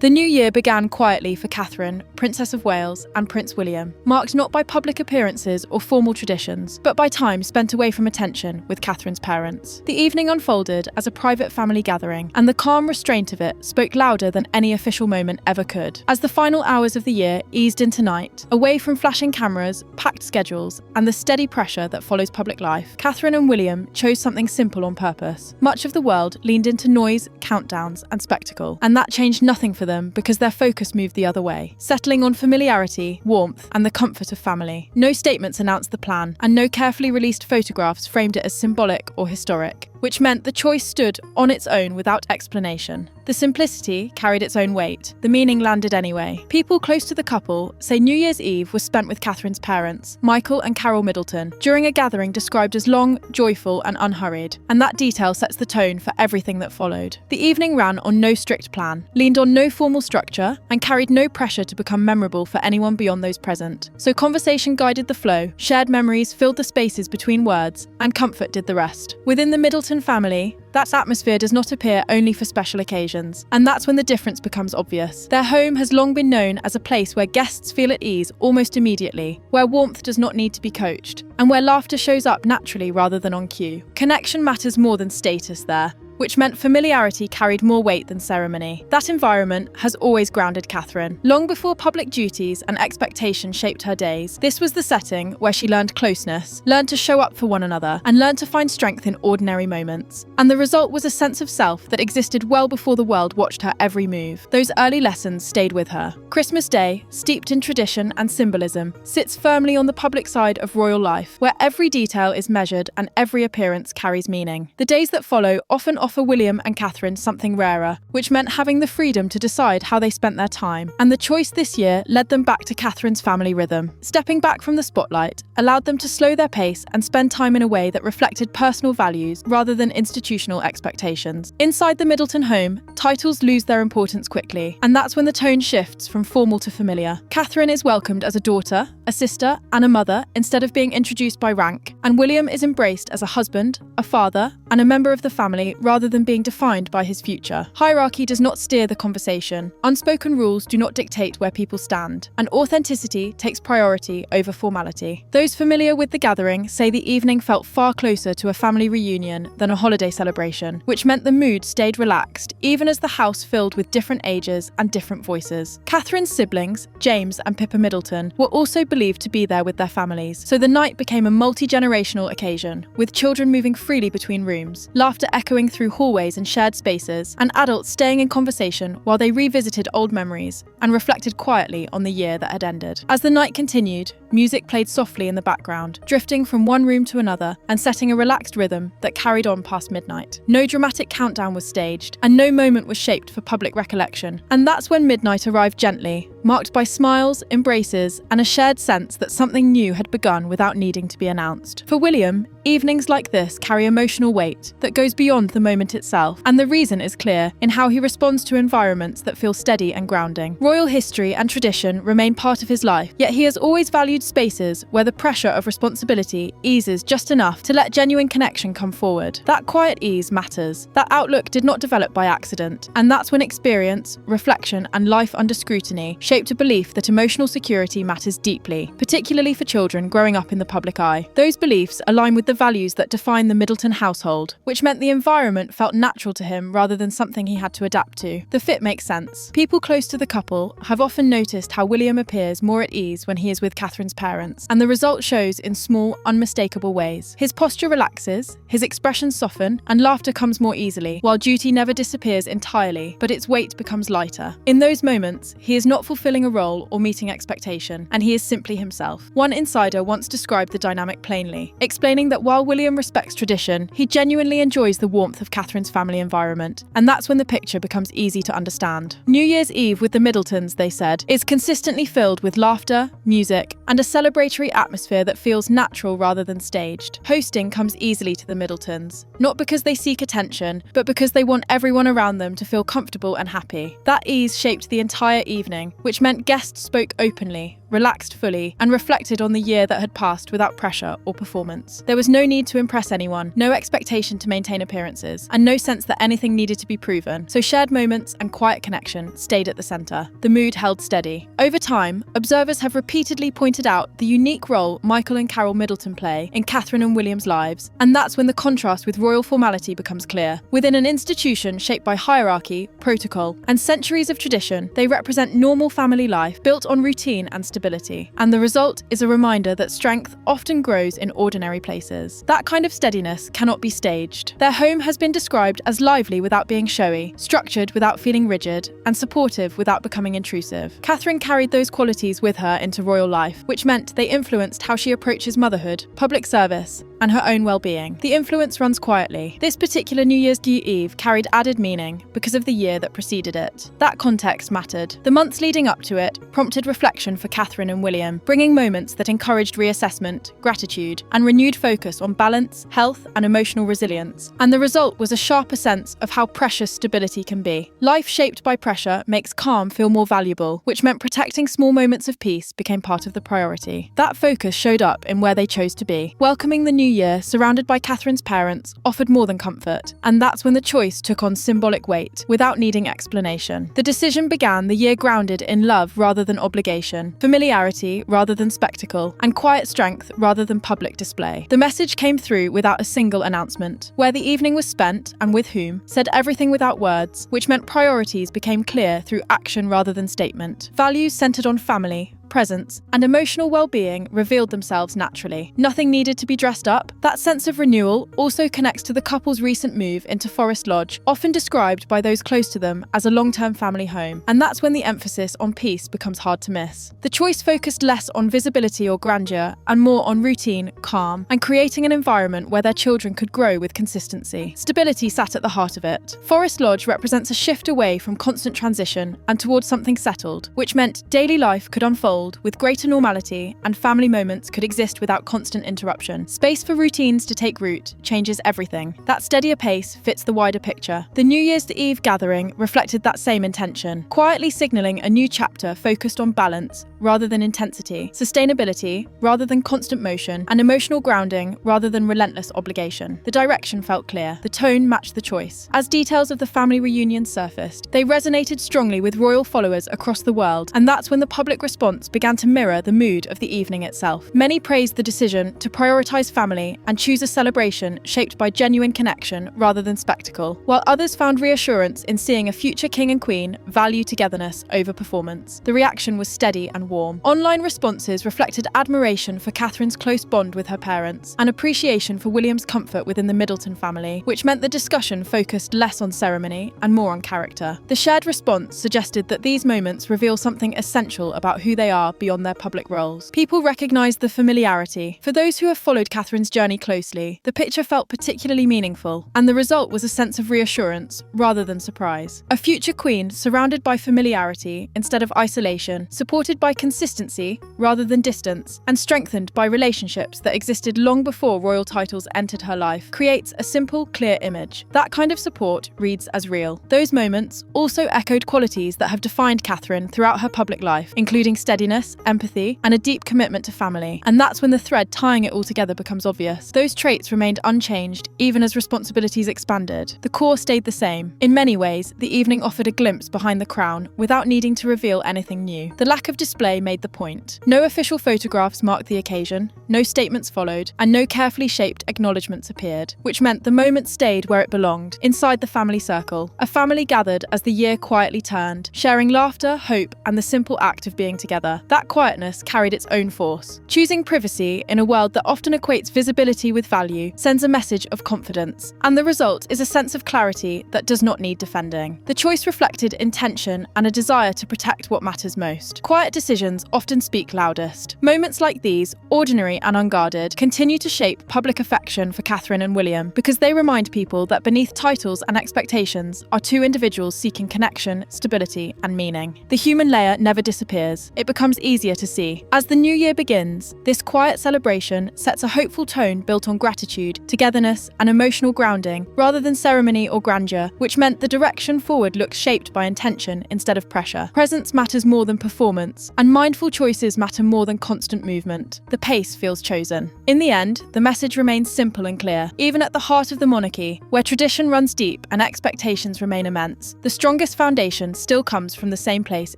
The new year began quietly for Catherine, Princess of Wales, and Prince William, marked not by public appearances or formal traditions, but by time spent away from attention with Catherine's parents. The evening unfolded as a private family gathering, and the calm restraint of it spoke louder than any official moment ever could. As the final hours of the year eased into night, away from flashing cameras, packed schedules, and the steady pressure that follows public life, Catherine and William chose something simple on purpose. Much of the world leaned into noise, countdowns, and spectacle, and that changed nothing for them because their focus moved the other way, settling on familiarity, warmth, and the comfort of family. No statements announced the plan, and no carefully released photographs framed it as symbolic or historic, which meant the choice stood on its own without explanation. The simplicity carried its own weight. The meaning landed anyway. People close to the couple say New Year's Eve was spent with Catherine's parents, Michael and Carole Middleton, during a gathering described as long, joyful, and unhurried, and that detail sets the tone for everything that followed. The evening ran on no strict plan, leaned on no formal structure, and carried no pressure to become memorable for anyone beyond those present. So conversation guided the flow, shared memories filled the spaces between words, and comfort did the rest. Within the Middleton family, that atmosphere does not appear only for special occasions, and that's when the difference becomes obvious. Their home has long been known as a place where guests feel at ease almost immediately, where warmth does not need to be coached, and where laughter shows up naturally rather than on cue. Connection matters more than status there, which meant familiarity carried more weight than ceremony. That environment has always grounded Catherine. Long before public duties and expectations shaped her days, this was the setting where she learned closeness, learned to show up for one another, and learned to find strength in ordinary moments. And the result was a sense of self that existed well before the world watched her every move. Those early lessons stayed with her. Christmas Day, steeped in tradition and symbolism, sits firmly on the public side of royal life, where every detail is measured and every appearance carries meaning. The days that follow often offer William and Catherine something rarer, which meant having the freedom to decide how they spent their time. And the choice this year led them back to Catherine's family rhythm. Stepping back from the spotlight allowed them to slow their pace and spend time in a way that reflected personal values rather than institutional expectations. Inside the Middleton home, titles lose their importance quickly, and that's when the tone shifts from formal to familiar. Catherine is welcomed as a daughter, a sister, and a mother instead of being introduced by rank, and William is embraced as a husband, a father, and a member of the family rather than being defined by his future. Hierarchy does not steer the conversation. Unspoken rules do not dictate where people stand, and authenticity takes priority over formality. Those familiar with the gathering say the evening felt far closer to a family reunion than a holiday celebration, which meant the mood stayed relaxed, even as the house filled with different ages and different voices. Catherine's siblings, James and Pippa Middleton, were also believed to be there with their families, so the night became a multi-generational occasion, with children moving freely between rooms, laughter echoing through hallways and shared spaces, and adults staying in conversation while they revisited old memories and reflected quietly on the year that had ended. As the night continued, music played softly in the background, drifting from one room to another and setting a relaxed rhythm that carried on past midnight. No dramatic countdown was staged, and no moment was shaped for public recollection. And that's when midnight arrived gently, marked by smiles, embraces, and a shared sense that something new had begun without needing to be announced. For William, evenings like this carry emotional weight that goes beyond the moment itself, and the reason is clear in how he responds to environments that feel steady and grounding. Royal history and tradition remain part of his life, yet he has always valued spaces where the pressure of responsibility eases just enough to let genuine connection come forward. That quiet ease matters. That outlook did not develop by accident, and that's when experience, reflection, and life under scrutiny shaped a belief that emotional security matters deeply, particularly for children growing up in the public eye. Those beliefs align with the values that define the Middleton household, which meant the environment felt natural to him rather than something he had to adapt to. The fit makes sense. People close to the couple have often noticed how William appears more at ease when he is with Catherine's parents, and the result shows in small, unmistakable ways. His posture relaxes, his expressions soften, and laughter comes more easily, while duty never disappears entirely, but its weight becomes lighter. In those moments, he is not fulfilling a role or meeting expectation, and he is simply himself. One insider once described the dynamic plainly, explaining that while William respects tradition, he genuinely enjoys the warmth of Catherine's family environment, and that's when the picture becomes easy to understand. New Year's Eve with the Middletons, they said, is consistently filled with laughter, music, and a celebratory atmosphere that feels natural rather than staged. Hosting comes easily to the Middletons, not because they seek attention, but because they want everyone around them to feel comfortable and happy. That ease shaped the entire evening, which meant guests spoke openly, relaxed fully, and reflected on the year that had passed without pressure or performance. There was no need to impress anyone, no expectation to maintain appearances, and no sense that anything needed to be proven, so shared moments and quiet connection stayed at the centre. The mood held steady. Over time, observers have repeatedly pointed out the unique role Michael and Carole Middleton play in Catherine and William's lives, and that's when the contrast with royal formality becomes clear. Within an institution shaped by hierarchy, protocol, and centuries of tradition, they represent normal family life built on routine and stability. And the result is a reminder that strength often grows in ordinary places. That kind of steadiness cannot be staged. Their home has been described as lively without being showy, structured without feeling rigid, and supportive without becoming intrusive. Catherine carried those qualities with her into royal life, which meant they influenced how she approaches motherhood, public service, and her own well-being. The influence runs quietly. This particular New Year's Eve carried added meaning because of the year that preceded it. That context mattered. The months leading up to it prompted reflection for Catherine and William, bringing moments that encouraged reassessment, gratitude, and renewed focus on balance, health, and emotional resilience. And the result was a sharper sense of how precious stability can be. Life shaped by pressure makes calm feel more valuable, which meant protecting small moments of peace became part of the priority. That focus showed up in where they chose to be. Welcoming the new year, surrounded by Catherine's parents, offered more than comfort, and that's when the choice took on symbolic weight, without needing explanation. The decision began the year grounded in love rather than obligation, familiarity rather than spectacle, and quiet strength rather than public display. The message came through without a single announcement. Where the evening was spent, and with whom, said everything without words, which meant priorities became clear through action rather than statement. Values centered on family, presence, and emotional well-being revealed themselves naturally. Nothing needed to be dressed up. That sense of renewal also connects to the couple's recent move into Forest Lodge, often described by those close to them as a long-term family home. And that's when the emphasis on peace becomes hard to miss. The choice focused less on visibility or grandeur and more on routine, calm, and creating an environment where their children could grow with consistency. Stability sat at the heart of it. Forest Lodge represents a shift away from constant transition and towards something settled, which meant daily life could unfold with greater normality and family moments could exist without constant interruption. Space for routines to take root changes everything. That steadier pace fits the wider picture. The New Year's Eve gathering reflected that same intention, quietly signalling a new chapter focused on balance rather than intensity, sustainability rather than constant motion, and emotional grounding rather than relentless obligation. The direction felt clear. The tone matched the choice. As details of the family reunion surfaced, they resonated strongly with royal followers across the world, and that's when the public response began to mirror the mood of the evening itself. Many praised the decision to prioritise family and choose a celebration shaped by genuine connection rather than spectacle, while others found reassurance in seeing a future king and queen value togetherness over performance. The reaction was steady and warm. Online responses reflected admiration for Catherine's close bond with her parents and appreciation for William's comfort within the Middleton family, which meant the discussion focused less on ceremony and more on character. The shared response suggested that these moments reveal something essential about who they are beyond their public roles. People recognised the familiarity. For those who have followed Catherine's journey closely, the picture felt particularly meaningful, and the result was a sense of reassurance rather than surprise. A future queen surrounded by familiarity instead of isolation, supported by consistency rather than distance, and strengthened by relationships that existed long before royal titles entered her life, creates a simple, clear image. That kind of support reads as real. Those moments also echoed qualities that have defined Catherine throughout her public life, including steadiness, empathy, and a deep commitment to family. And that's when the thread tying it all together becomes obvious. Those traits remained unchanged even as responsibilities expanded. The core stayed the same. In many ways, the evening offered a glimpse behind the crown without needing to reveal anything new. The lack of display made the point. No official photographs marked the occasion, no statements followed, and no carefully shaped acknowledgements appeared, which meant the moment stayed where it belonged, inside the family circle. A family gathered as the year quietly turned, sharing laughter, hope, and the simple act of being together. That quietness carried its own force. Choosing privacy in a world that often equates visibility with value sends a message of confidence, and the result is a sense of clarity that does not need defending. The choice reflected intention and a desire to protect what matters most. Quiet decisions often speak loudest. Moments like these, ordinary and unguarded, continue to shape public affection for Catherine and William because they remind people that beneath titles and expectations are two individuals seeking connection, stability, and meaning. The human layer never disappears. It becomes becomes easier to see. As the new year begins, this quiet celebration sets a hopeful tone built on gratitude, togetherness, and emotional grounding, rather than ceremony or grandeur, which meant the direction forward looks shaped by intention instead of pressure. Presence matters more than performance, and mindful choices matter more than constant movement. The pace feels chosen. In the end, the message remains simple and clear. Even at the heart of the monarchy, where tradition runs deep and expectations remain immense, the strongest foundation still comes from the same place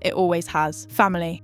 it always has: family.